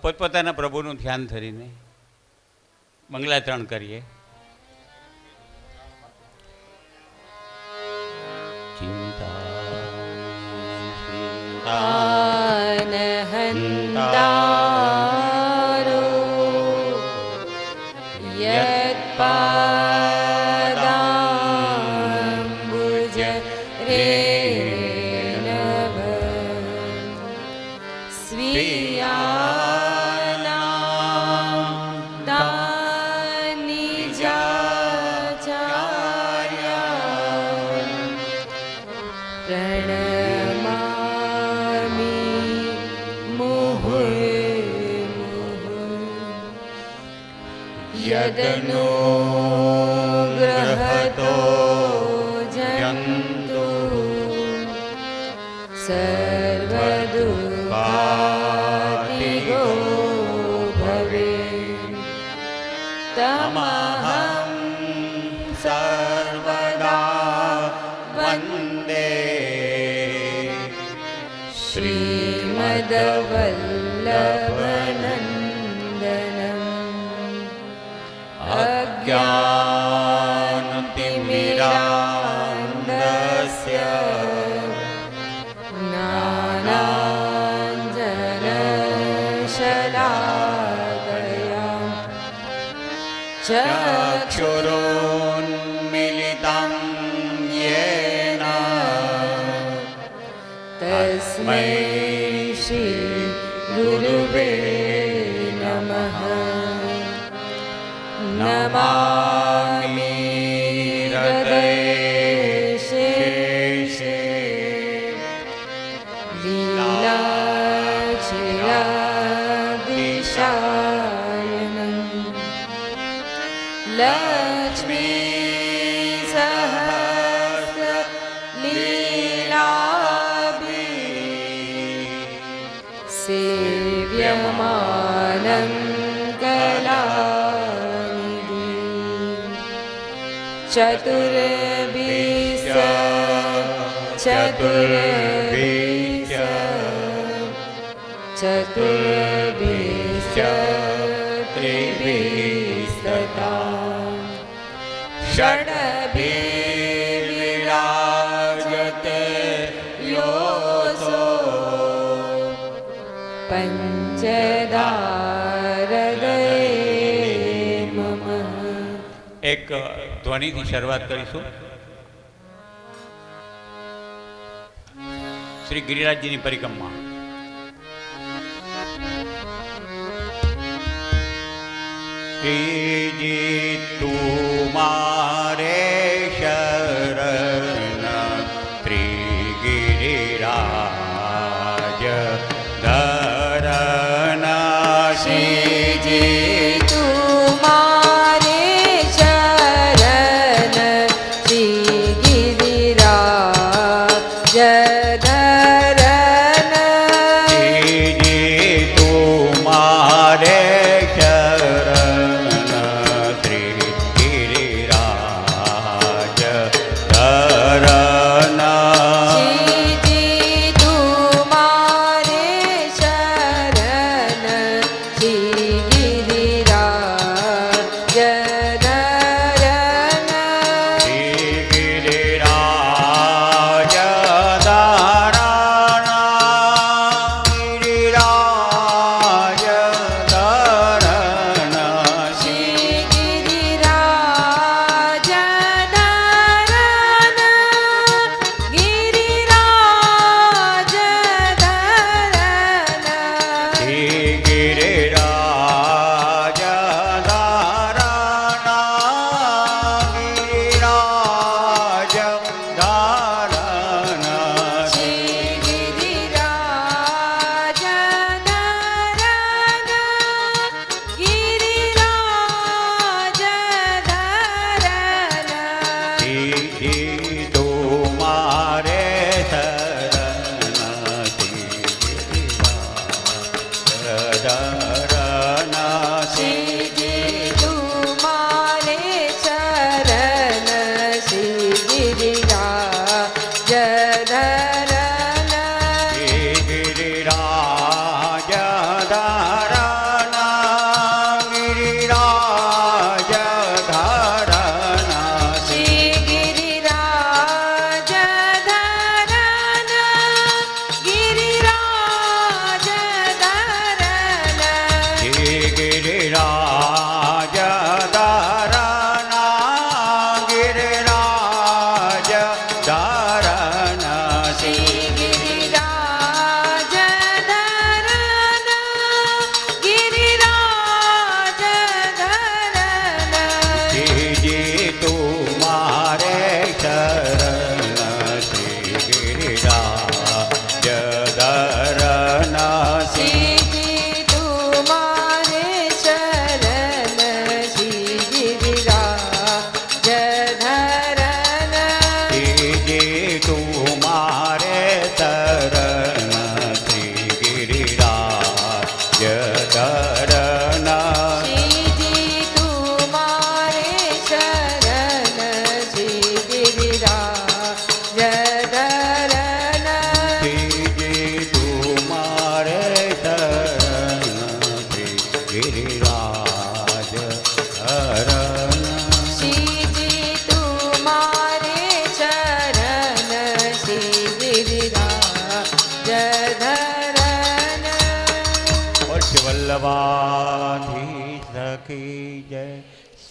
પોતપોતાના પ્રભુનું ધ્યાન ધરીને મંગલાચરણ કરીએ. હંતારો યત્પાદાંબુજ રેણવ સ્વીયાનાં દાનિજાચાર્યાં પ્રણમામિ યદનુગ્રહતો જંતુ સર્વદુઃખાતિગો ભવેत् તમહં સર્વદા વંદે શ્રીમદ્વલ્લભનંદનમ અજ્ઞાનતિમિરાન્ધસ્ય જ્ઞાનાંજનશલાકયા ચક્ષુરુન્મિલિतं યેન તસ્મૈ શ્રી ગુરુવે નમઃ. નમામિ હૃદયશેષે લીલાક્ષરાદિશાયનં લક્ષ્મી સહસ્ર લીલાભિ સેવ્યમાનં કલાનિધિ ચતુર્ભિશ્ચ ચતુર્ભિશ્ચ ચતુર્ભિશ્ચ ત્રિભિસ્તથા ષડભિર્વિરાજતે યોऽસૌ પંચધારદયે મમ. એક ધ્વનિથી શરૂઆત કરીશું. શ્રી ગિરિરાજજીની પરિક્રમા. શ્રીજી તુમારે શરણ ત્રિગિરિરાજ ધરણ શ્રીજી गिरिराज धारा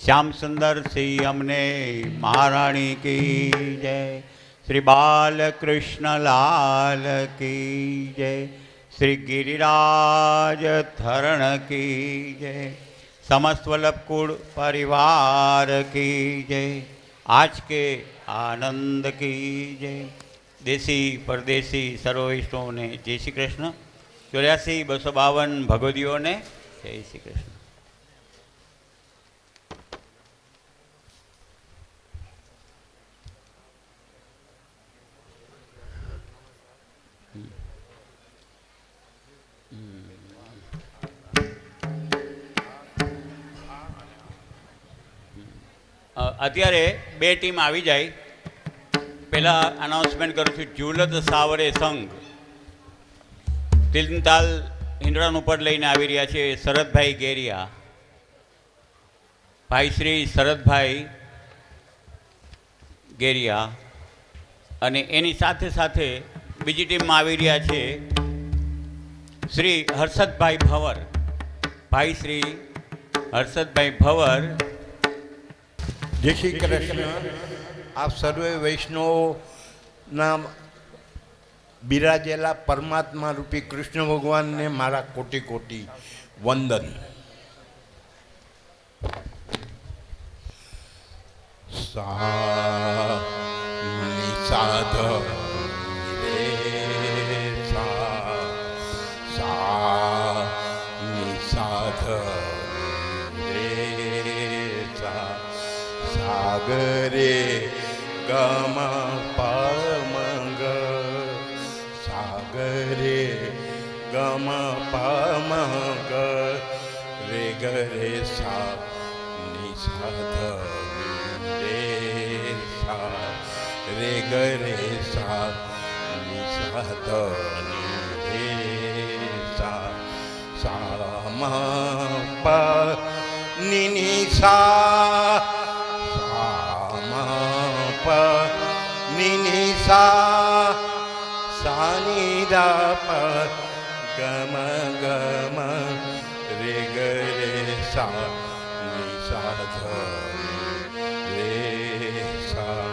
श्याम सुंदर श्री अमने महारानी की जय। श्री बाल कृष्ण लाल की जय। श्री गिरिराज धरण की जय। समस्त वल्लभकुल परिवार की जय। आज के आनंद की जय। देसी परदेसी सर्व वैष्णवों ने जय श्री कृष्ण। 84-252 भगवदियों ने जय श्री कृष्ण। અત્યારે બે ટીમ આવી જાય પહેલાં અનાઉન્સમેન્ટ કરું છું. જુલદ સાવરે સંઘ તિલતાલ હિંડળાન ઉપર લઈને આવી રહ્યા છે શરદભાઈ ગેરિયા, ભાઈ શ્રી શરદભાઈ ગેરિયા, અને એની સાથે સાથે બીજી ટીમમાં આવી રહ્યા છે શ્રી હર્ષદભાઈ ભવર, ભાઈ શ્રી હર્ષદભાઈ ભવર. જય શ્રી કૃષ્ણ. આપ સર્વે વૈષ્ણવના બિરાજેલા પરમાત્મા રૂપી કૃષ્ણ ભગવાનને મારા કોટી કોટી વંદન. સા નિષાદ રે સા સા નિષાદ સાગરે ગમ પમંગ સાગરે ગમ પમંગ રે ગરે સા નિષાદ રે સા રે ગરે સા નિષાદ રે સા સા મ પ નિ સા નિનિસા સાનિદા પ ગમ ગમ રે ગરે સા નિષાદ રે સા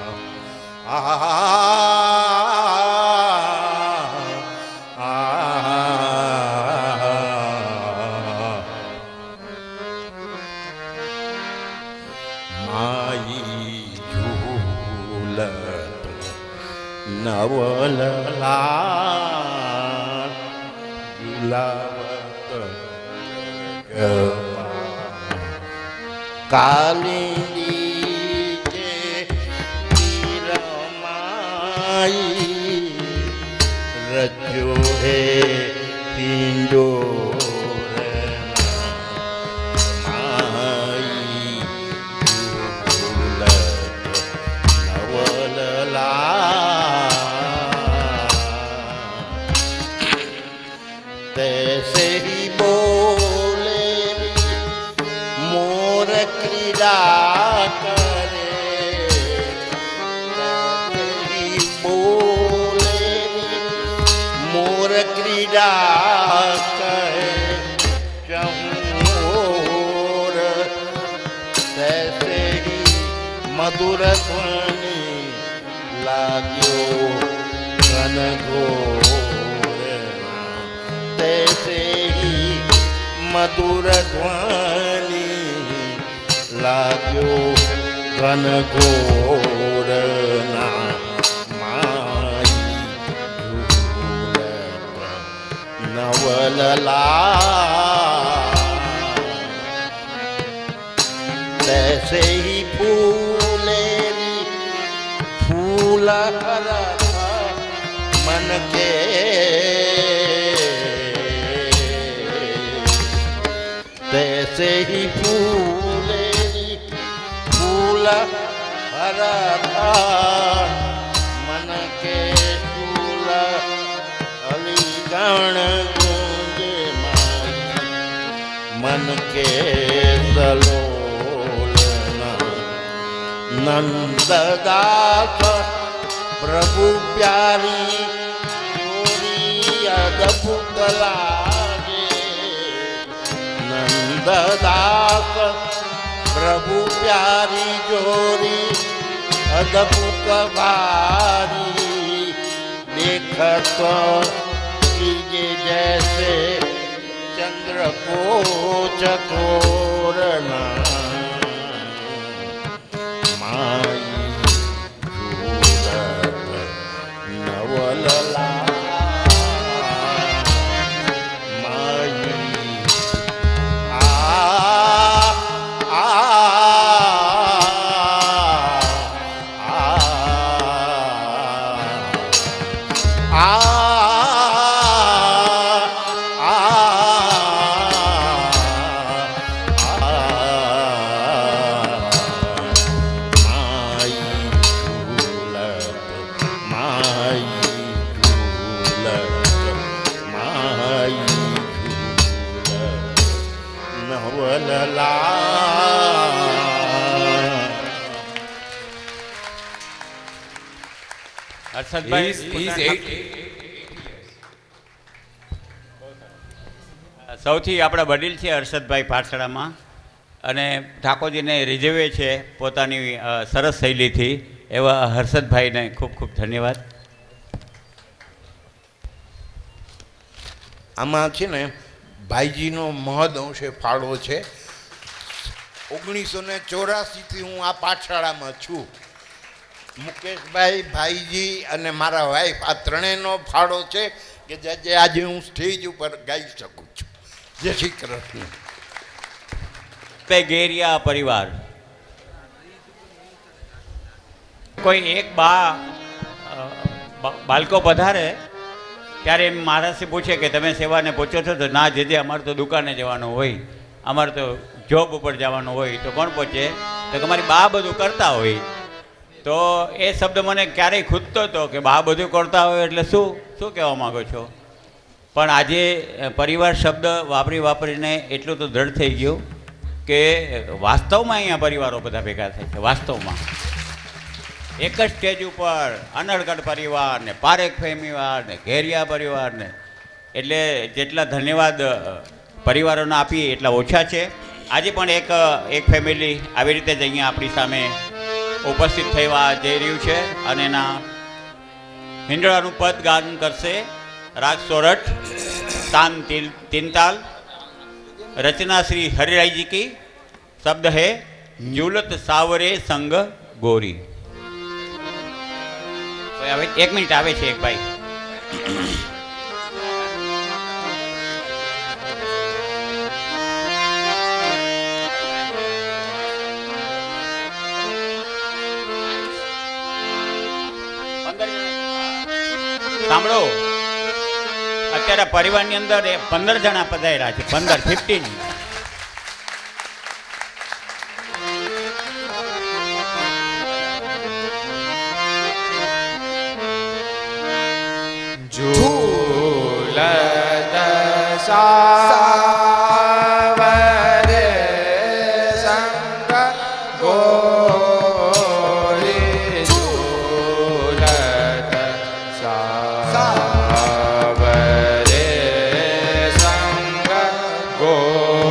નવલલા ઝુલાવત કાલિંદી જે રમાઈ રજો હે પિંડો મધુર ધ્વનિ લાગ્યો ઘનઘોર તૈસે મધુર ધ્વનિ લાગ્યો ઘનઘોર ના માઈ નવલલા तैसे ही फूलेरी फूल हरा मन के तैसे ही फूलेरी फूल हरा मन के फूल अलीगण गूंजे मन के सलो नंददास प्रभु प्यारी चोरी अद्भुत लागे नंददास प्रभु प्यारी जोरी अद्भुत भारी देखत कीजे जैसे चंद्र को चकोरना माई झूलत नवलला माई સૌથી આપણા વડીલ છે હર્ષદભાઈ પાઠશાળામાં, અને ઠાકોરજીને રીઝવે છે પોતાની સરસ શૈલીથી, એવા હર્ષદભાઈને ખૂબ ખૂબ ધન્યવાદ. આમાં છે ને ભાઈજીનો મહદ અંશે ફાળો છે. 1984થી હું આ પાઠશાળામાં છું. મુકેશભાઈ, ભાઈજી અને મારા વાઈફ આ ત્રણેયનો ફાળો છે કે જે આજે હું સ્ટેજ ઉપર ગાઈ શકું છું. જય શ્રી કૃષ્ણ. ગેરિયા પરિવાર, કોઈ એક બાળકો પધારે ત્યારે એમ મહારાજથી પૂછે કે તમે સેવાને પહોંચો છો? તો ના જે અમારે તો દુકાને જવાનું હોય, અમારે તો જોબ ઉપર જવાનું હોય. તો કોણ પહોંચે? તો તમારી બા બધું કરતા હોય. તો એ શબ્દ મને ક્યારેય ખૂટતો હતો કે બા બધું કરતા હોય એટલે શું કહેવા માગો છો? પણ આજે પરિવાર શબ્દ વાપરીને એટલું તો દ્રઢ થઈ ગયું કે વાસ્તવમાં અહીંયા પરિવારો બધા ભેગા થાય છે. વાસ્તવમાં એક જ સ્ટેજ ઉપર અનડગઢ પરિવાર ને પારેખ પરિવાર ને ઘેરિયા પરિવાર ને, એટલે જેટલા ધન્યવાદ પરિવારોને આપીએ એટલા ઓછા છે. આજે પણ એક ફેમિલી આવી રીતે જ અહીંયા આપણી સામે ઉપસ્થિત થવા જઈ રહ્યું છે, અને એના હિંડળાનું પદ ગાન કરશે રાગ સોરઠ, તાન તીનતાલ, रचना श्री हरिराय जी की, शब्द है झूलत सावरे संग गोरी. एक मिनट आवे छे एक भाई. સાંભળો, અત્યારે પરિવારની અંદર 15 જણા પધાર્યા છે. 15 झूलत सावरे संग गोरी, झूलत सावरे संग गोरी.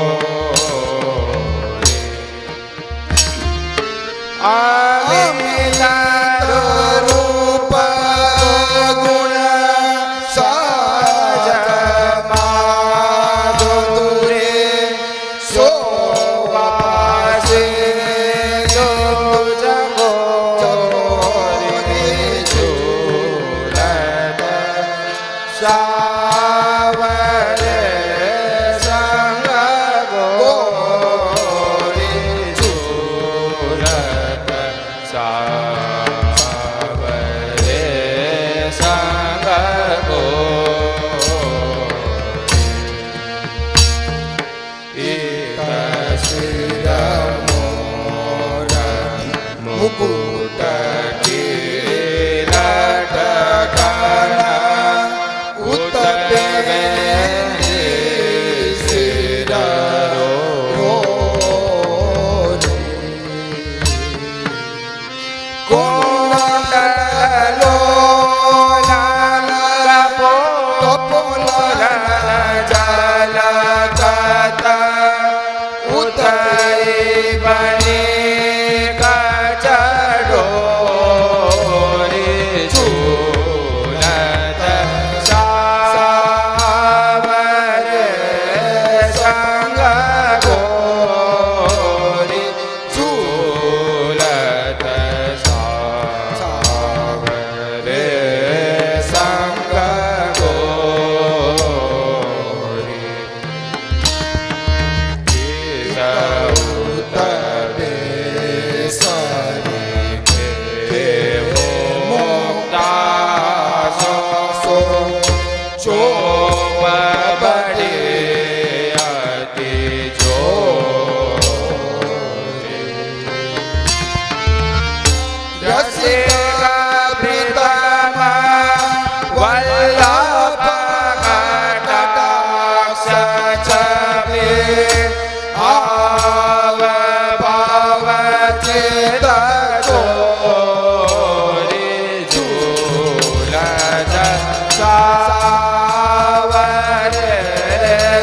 સાવરે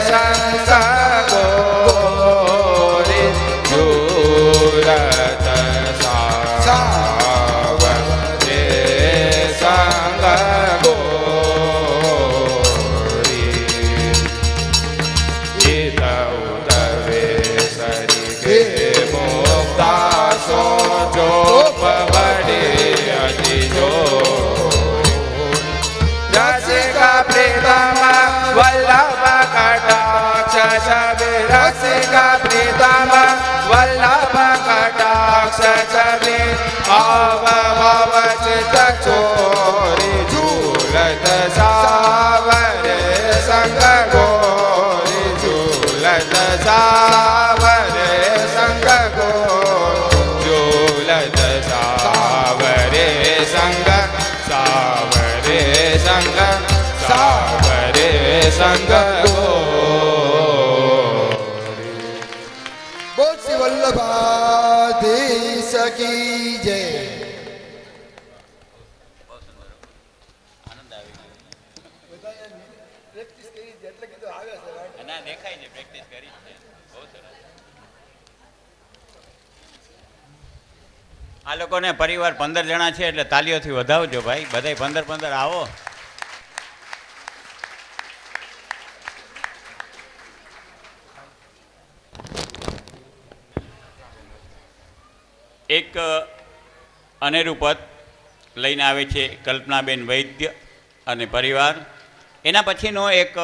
સંગ ગોરી ઝૂલત સાવરે સંગ ગોરી ઈત ઉદવે સરી મુક્તા સો જો પવડે અતિ જો રસિકા પ્રીતમ વલ્લભ કટાક્ષ છબે રસિકા પ્રીતમ વલ્લભ કટાક્ષ છબે ભાવ ભાવ ચિત ચોરી ઝૂલત સાવરે સંગ ગોરી ઝૂલત સાવરે સંગ ગોરી ઝૂલત સાવરે સંગ સાવરે સંગ સાવરે સંગ બોલ શ્રી વલ્લભાધીશ કી જય. આ લોકોને પરિવાર 15 જણા છે એટલે તાલીઓથી વધાવજો ભાઈ, બધાય 15 આવો. એક અનેરું પદ લઈને આવે છે કલ્પનાબેન વૈદ્ય અને પરિવાર. એના પછીનો એક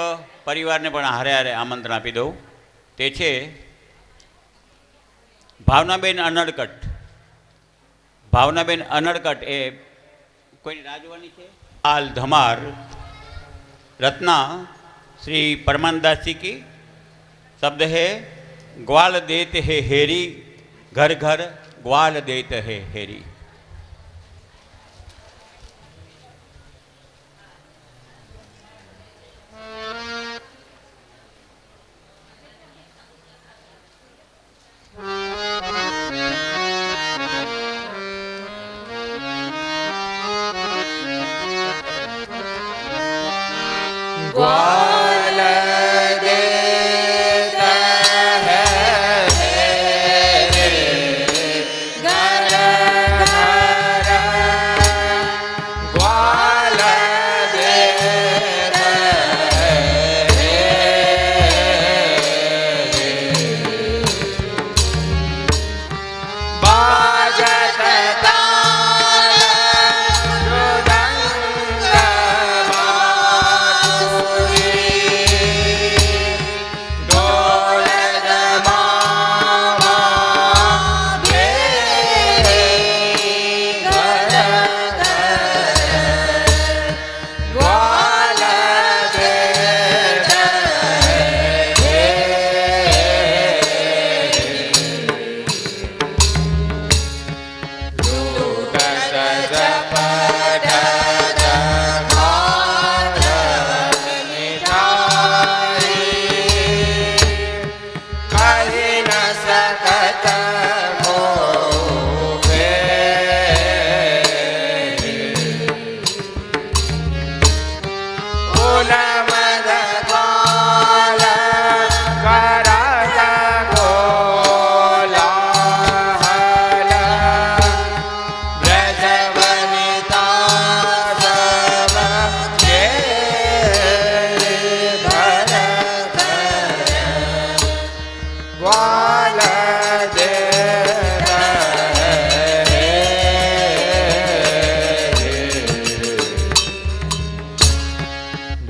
પરિવારને પણ હારે હારે આમંત્રણ આપી દઉં. તે છે ભાવનાબેન અનડકટ. ભાવનાબેન અનડકટ એ કોઈની રાજવાની છે. આલ ધમાર रत्ना श्री परमानदास जी की शब्द है ग्वाल देते है हेरी घर घर ग्वाल देते है हेरी. ग्वाल देता है घर घर ग्वाल देता है बाजत ताल मृदंग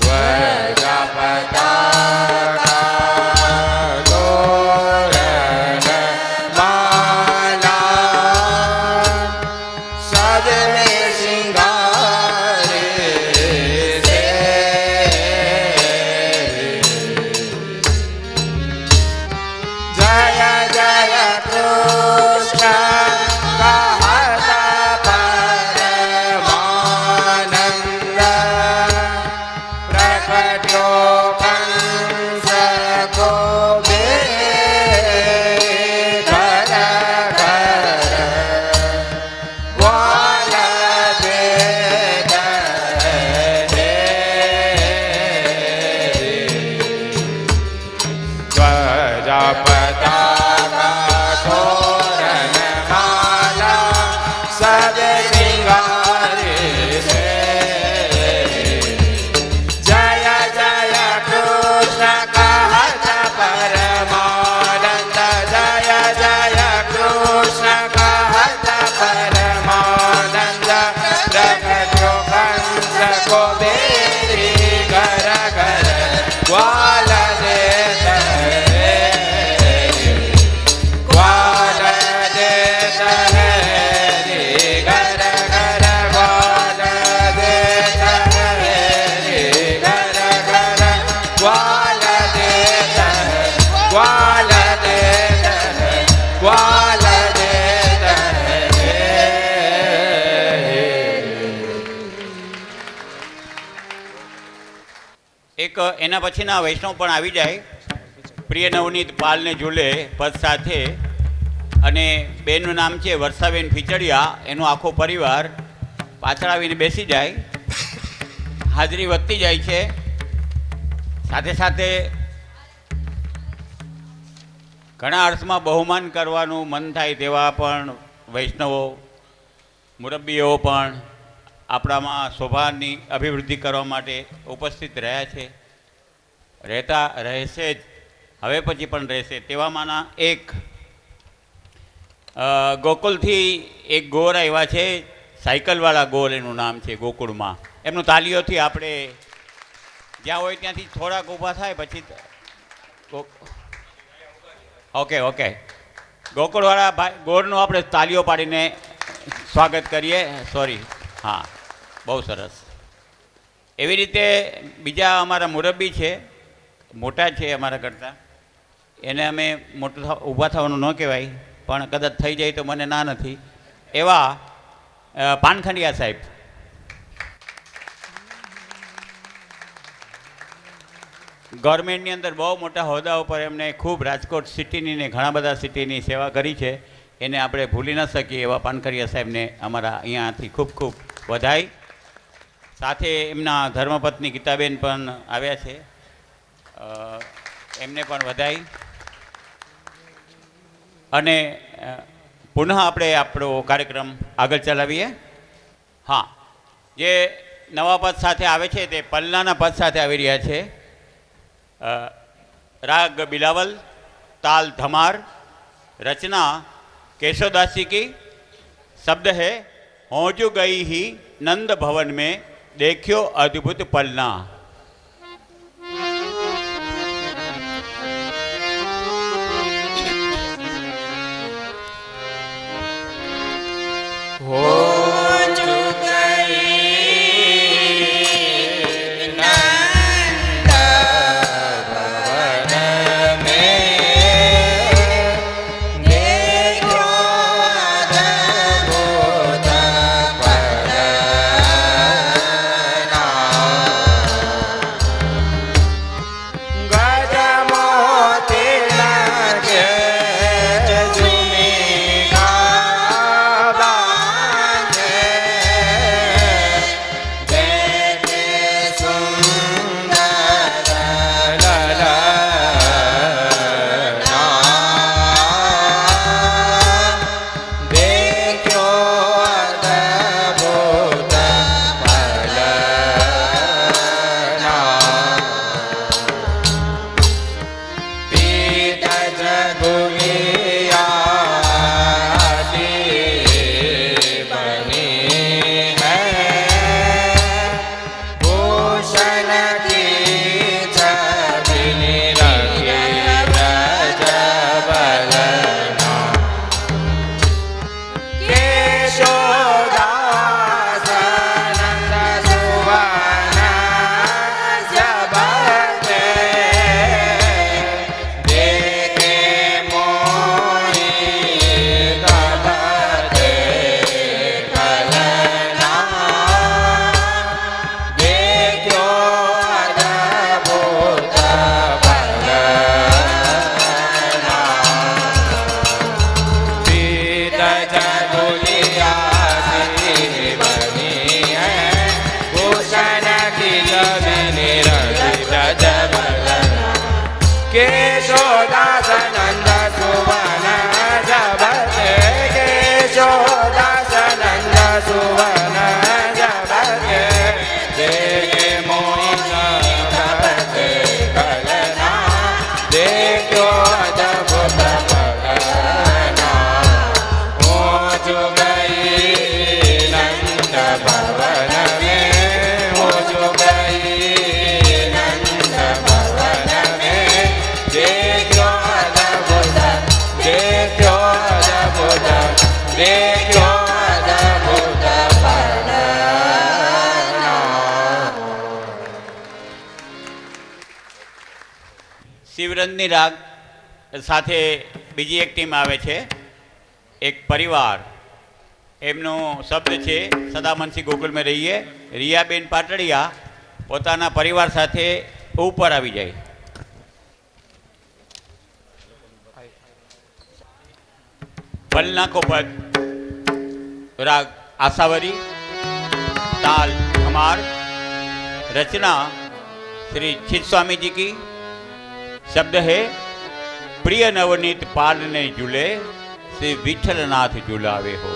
Wow. એક એના પછીના વૈષ્ણવ પણ આવી જાય, પ્રિય નવનીત પાલને ઝૂલે પદ સાથે, અને બેનનું નામ છે વર્ષાબેન ફીચડિયા, એનો આખો પરિવાર પાછળ આવીને બેસી જાય. હાજરી વધતી જાય છે. સાથે સાથે ઘણા અર્થમાં બહુમાન કરવાનું મન થાય તેવા પણ વૈષ્ણવો મુરબ્બીઓ પણ આપણામાં શોભાની અભિવૃદ્ધિ કરવા માટે ઉપસ્થિત રહ્યા છે, રહેશે જ, હવે પછી પણ રહેશે. તેવામાંના એક ગોકુલથી એક ગોર આવ્યા છે, સાયકલવાળા ગોર એનું નામ છે, ગોકુળમાં. એમનું તાલીઓથી આપણે જ્યાં હોય ત્યાંથી થોડાક ઊભા થાય પછી ઓકે ગોકુળવાળા ભાઈ ગોરનું આપણે તાલીઓ પાડીને સ્વાગત કરીએ. સોરી, હા, બહુ સરસ. એવી રીતે બીજા અમારા મુરબ્બી છે, મોટા છે અમારા કરતાં, એને અમે મોટું ઊભા થવાનું ન કહેવાય, પણ કદાચ થઈ જાય તો મને ના નથી, એવા પાનખંડિયા સાહેબ. ગવર્મેન્ટની અંદર બહુ મોટા હોદ્દા ઉપર એમને ખૂબ રાજકોટ સિટીની ને ઘણા બધા સિટીની સેવા કરી છે, એને આપણે ભૂલી ન શકીએ એવા પાનખડિયા સાહેબને અમારા અહીંયાથી ખૂબ ખૂબ વધાઈ. સાથે એમના ધર્મપત્ની ગીતાબેન પણ આવ્યા છે, એમને પણ વધાઈ. અને પુનઃ આપણે આપણો કાર્યક્રમ આગળ ચલાવીએ. હા, જે નવા પદ સાથે આવે છે તે પલ્લાના પદ સાથે આવી રહ્યા છે. राग बिलावल, ताल धमार, रचना केशवदासी की, शब्द है होजू गई ही नंद भवन में देखियो अद्भुत पलना. શિવરંજની રાગ સાથે બીજી એક ટીમ આવે છે, એક પરિવાર. એમનો શબ્દ છે સદામનસિંહ ગોકુલ મેં રહીએ. રિયાબેન પાટડિયા પોતાના પરિવાર સાથે ઉપર આવી જાય. पलना को पद राग आसावरी ताल खमार रचना श्री चित स्वामी जी की. शब्द है प्रिय नवनीत पालने झूले श्री विठलनाथ झूलावे हो.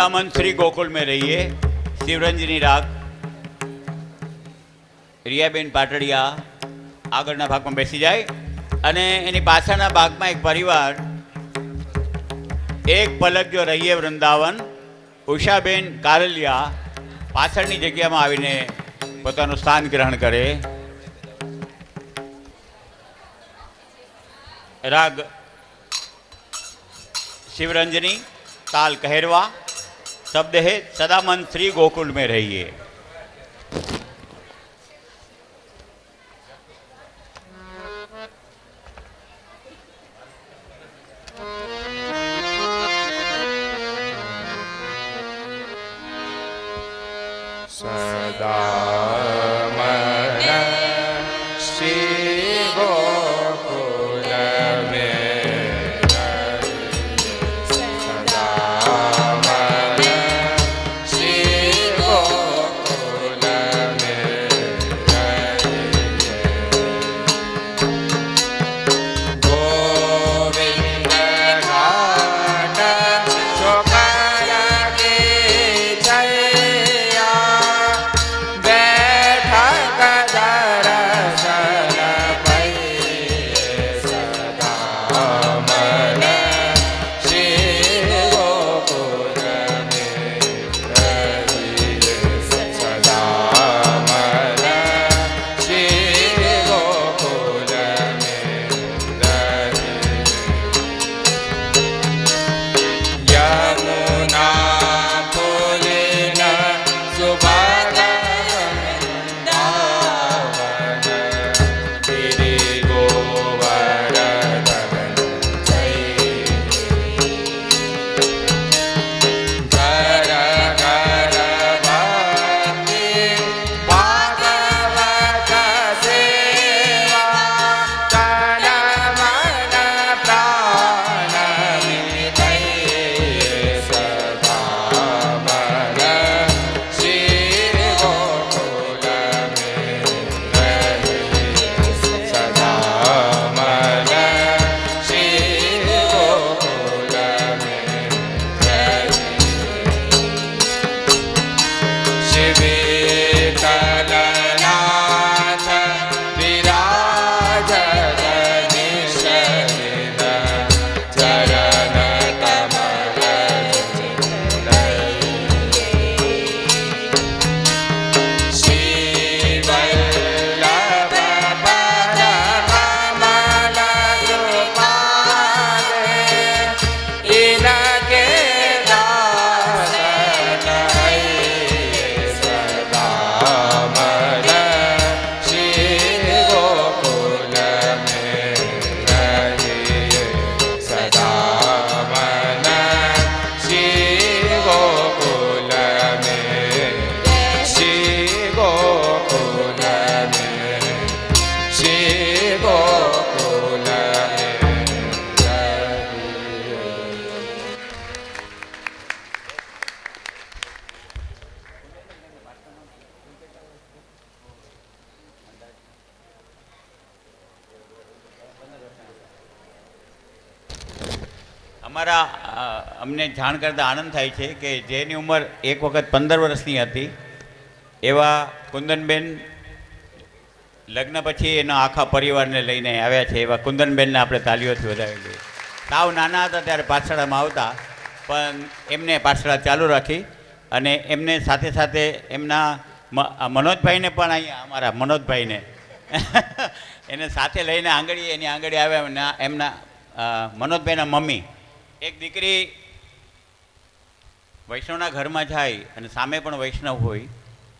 સદામન શ્રી ગોકુલ में રહીએ શિવરંજની રાગ રિયાબેન પાટડિયા આગળના ભાગમાં બેસી જાય અને એની પાછળના ભાગમાં એક પરિવાર એક પલક જો રહીએ વૃંદાવન ઉષાબેન કારલિયા પાછળની જગ્યામાં આવીને પોતાનું સ્થાન ગ્રહણ કરે. રાગ शिवरंजनी, ताल कहरवा, शब्द है सदामन श्री गोकुल में रहिए. અમારા અમને જાણ કરતાં આનંદ થાય છે કે જેની ઉંમર એક વખત 15 વર્ષની હતી એવા કુંદનબેન લગ્ન પછી એના આખા પરિવારને લઈને આવ્યા છે. એવા કુંદનબેનને આપણે તાલીઓથી વધાવી. સાવ નાના હતા ત્યારે પાઠશાળામાં આવતા, પણ એમને પાઠશાળા ચાલુ રાખી અને એમને સાથે સાથે એમના મનોજભાઈને પણ અહીંયા અમારા મનોજભાઈને એને સાથે લઈને એની આંગળી આવ્યા. એમના મનોજભાઈના મમ્મી એક દીકરી વૈષ્ણવના ઘરમાં જાય અને સામે પણ વૈષ્ણવ હોય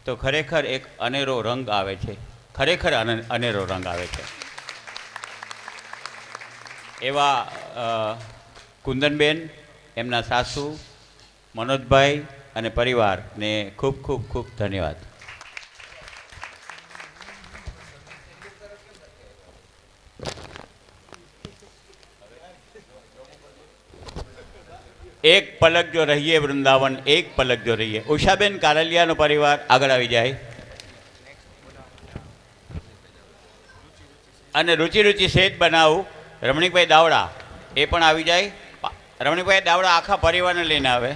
તો ખરેખર એક અનેરો રંગ આવે છે. ખરેખર અનેરો રંગ આવે છે. એવા કુંદનબેન, એમના સાસુ, મનોજભાઈ અને પરિવારને ખૂબ ખૂબ ખૂબ ધન્યવાદ. એક પલક જો રહીએ વૃંદાવન, એક પલક જો રહીએ. ઉષાબેન કારલિયાનો પરિવાર આગળ આવી જાય અને રુચિ રુચિ સેજ બનાવું રમણીકભાઈ દાવડા એ પણ આવી જાય. રમણીકભાઈ દાવડા આખા પરિવારને લઈને આવે.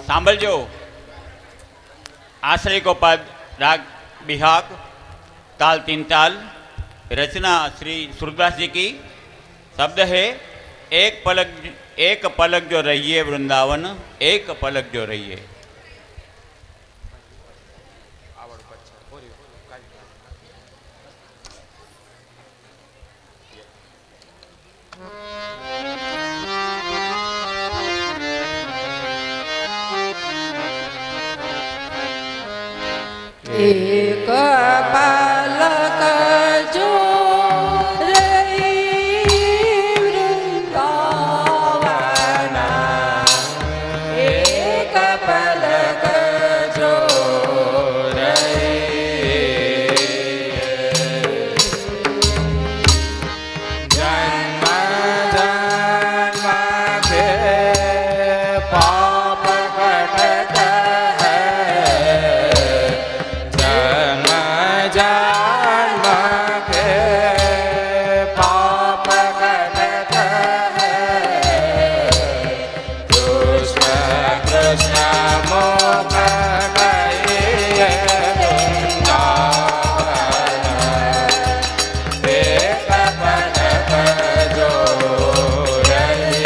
સાંભળજો. आश्रय को पद राग बिहाग ताल 3 ताल. रचना श्री सूरदास जी की. शब्द है एक पलक जो रहिए वृंदावन, एक पलक जो रहिए. एक पलक जो रही वृंदावन, एक पलक जो रही जन्म जन्म के पाप कटत है, जन्म जन्म के पाप कटत है, कृष्ण कृष्ण मोह कहिए वृंदावन, एक पलक जो रही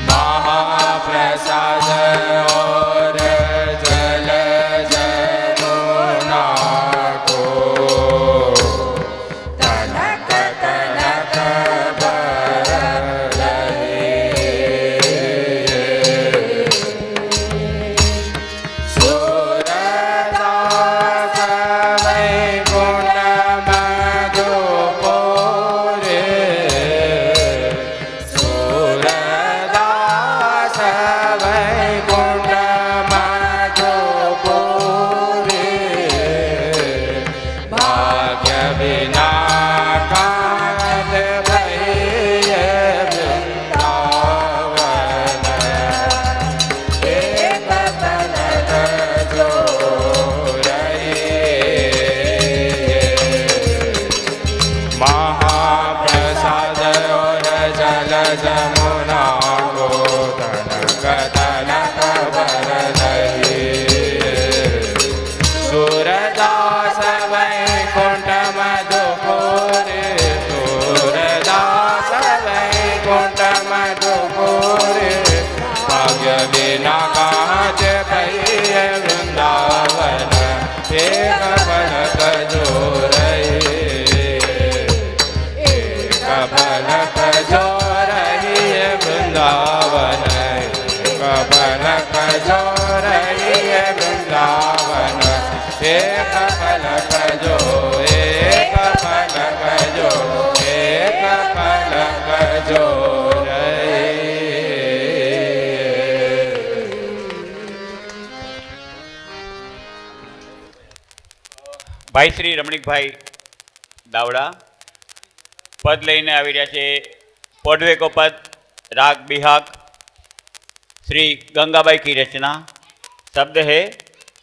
महाप्रसाद और जल जमुना को तनक तनक सूरदास वैकुंठ मधुपुरे, सूरदास वैकुंठ मधुपुरे, भाग्य बिना कांत भइए वृंदावन, एक पलक जो रही महाप्रसाद और जल जमुना को तनक तनक बरसही, सूरदास वैकुंठ मधुपुरे, सूरदास वैकुंठ मधुपुरे, भाग्य बिना कांच भइए वृंदावन, एक पलक जो रही, एक पलक जो रही वृंदावन, एक पलक जो रही वृंदावन, एक पलक जो, एक पलक जो, एक पलक जो रही. ભાઈ શ્રી રમણીકભાઈ દાવડા પદ લઈને આવી રહ્યા છે. પોડવેકો પદ राग बिहाग श्री गंगाबाई की रचना. शब्द है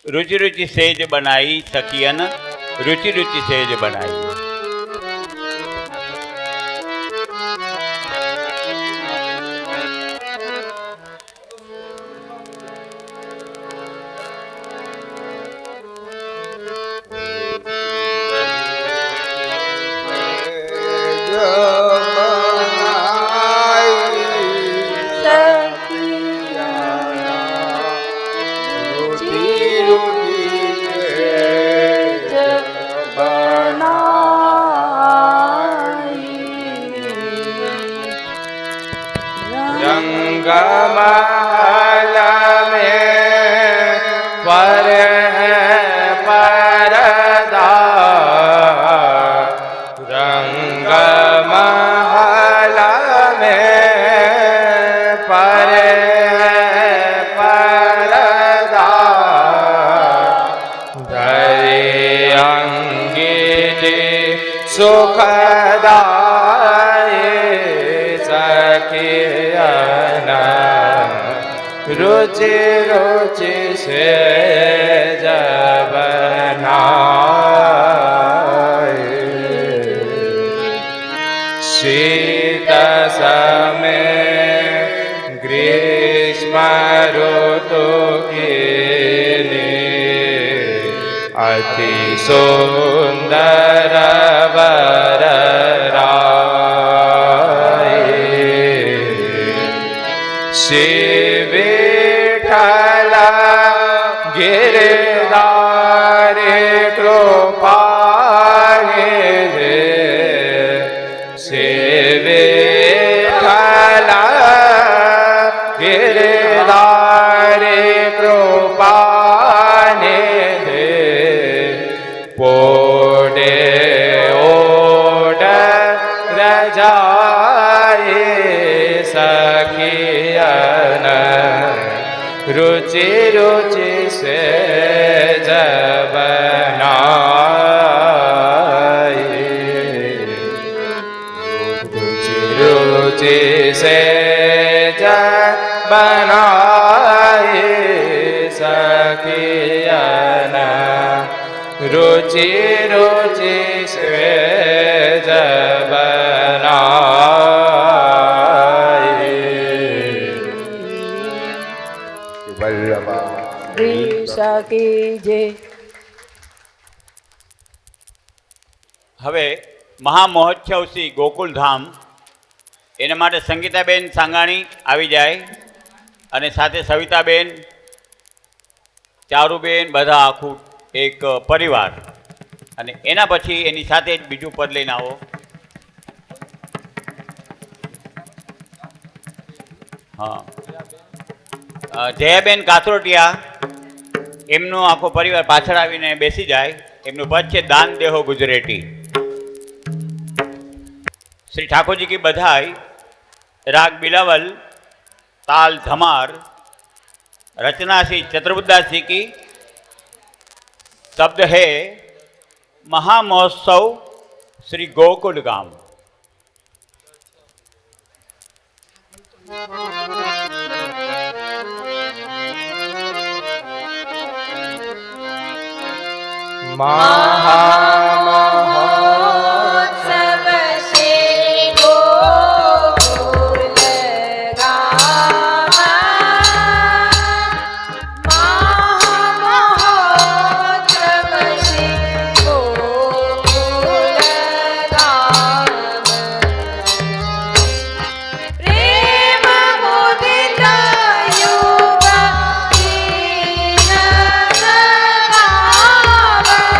रुचि रुचि सेज बनाई सखियन, रुचि रुचि सेज बनाई. रंगमहल में पर है परदा, रंगमहल में पर है परदा, धरे अंगीठी सुखदाई सखियन, रुचि रुचि से जब बनाए, शीत समय અતિ સુંદર વર શ્રી વિઠ્ઠલ ગિરધારે કૃપાને શ્રી વિઠ્ઠલ ગિરધારે કૃપાને પોડે ઓડ રજાએ સખિયન રુચિ રુચિ સે જબનાય રુચિ સે જબનાય સખિયન રુચિ રુચિ સે હવે મહામહોત્સવ શ્રી ગોકુલધામ એના માટે સંગીતાબેન સાંગાણી આવી જાય અને સાથે સવિતાબેન, ચારુબેન, બધા આખું એક પરિવાર, અને એના પછી એની સાથે જ બીજું પદ લઈને આવો. હા, જયાબેન કાથરોટિયા, એમનો આખો પરિવાર પાછળ આવીને બેસી જાય. એમનું પદ છે દાન દેહો ગુજરાતી. શ્રી ઠાકોરજી કી બધાઈ, રાગ બિલાવલ, ताल धमार, रचना श्री चतुर्बुदास जी की. शब्द है महामहोत्सव श्री गोकुल गांव. महामहोत्सव श्री गोकुल गांव. महामहोत्सव श्री गोकुल गांव. प्रेम मुदित युवती नर गावत.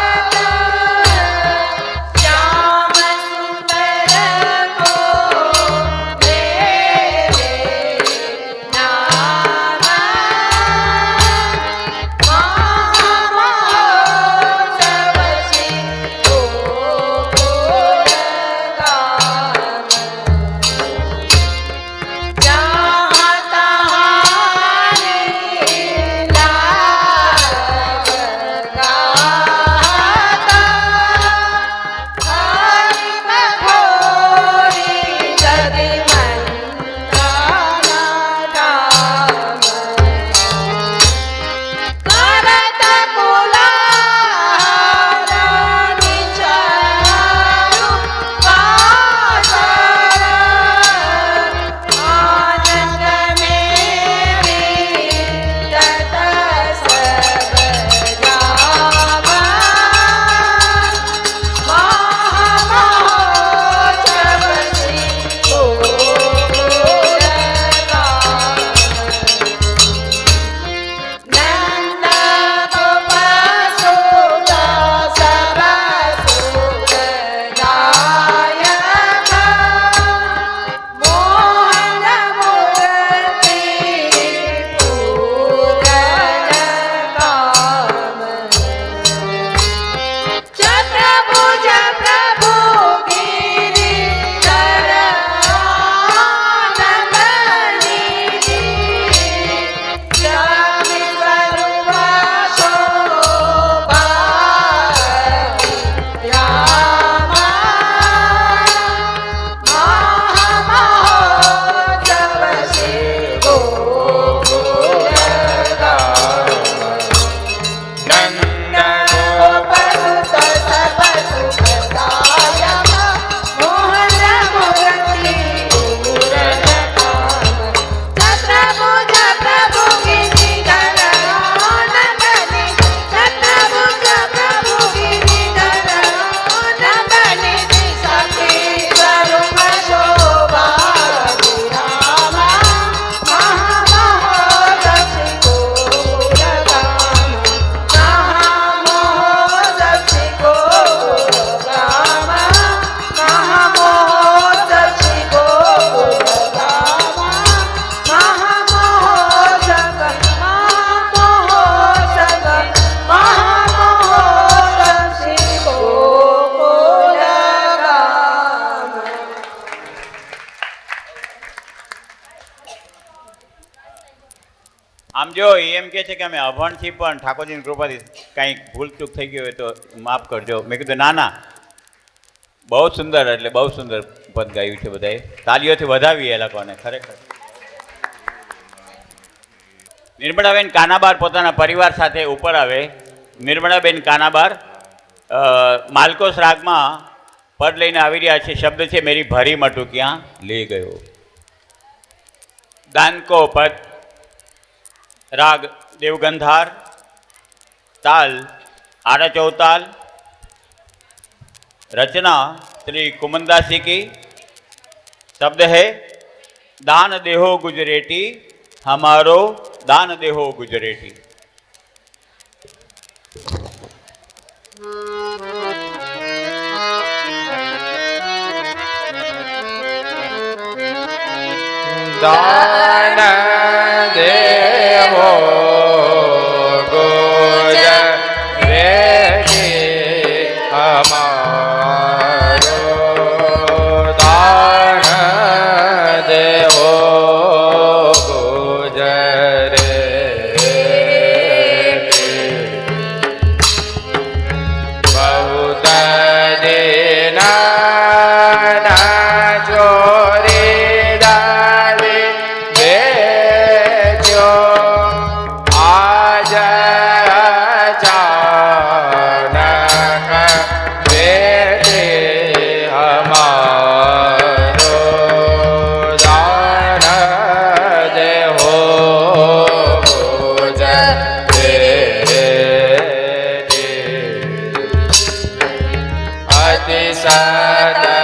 જો એમ કે છે કે અમે અભણ છીએ પણ ઠાકોરજીની કૃપાથી કંઈક ભૂલચૂક થઈ ગઈ હોય તો માફ કરજો. મેં કીધું ના ના, બહુ સુંદર, એટલે બહુ સુંદર પદ ગાયું છે બધાએ. તાલીઓથી વધાવી એ લોકોને ખરેખર. નિર્મળાબેન કાનાબાર પોતાના પરિવાર સાથે ઉપર આવે. નિર્મળાબેન કાનાબાર માલકોસ રાગમાં પદ લઈને આવી રહ્યા છે. શબ્દ છે મેરી ભરી મટુ ક્યાં લે ગયો. દાનકો પદ, રાગ દેવગંધાર, ताल आड़ा चौताल, रचना श्री कुमनदासी की। शब्द है दान देहो गुजरेटी, हमारो दान देहो गुजरेटी। दान देहो गुजरेटी, हमारो दान देहो गुजरेटी। बहुत देना ना चोरी दारी बेचो, आज अचानक बेटे हमारो दान देहो गुजरेटी। अति सदा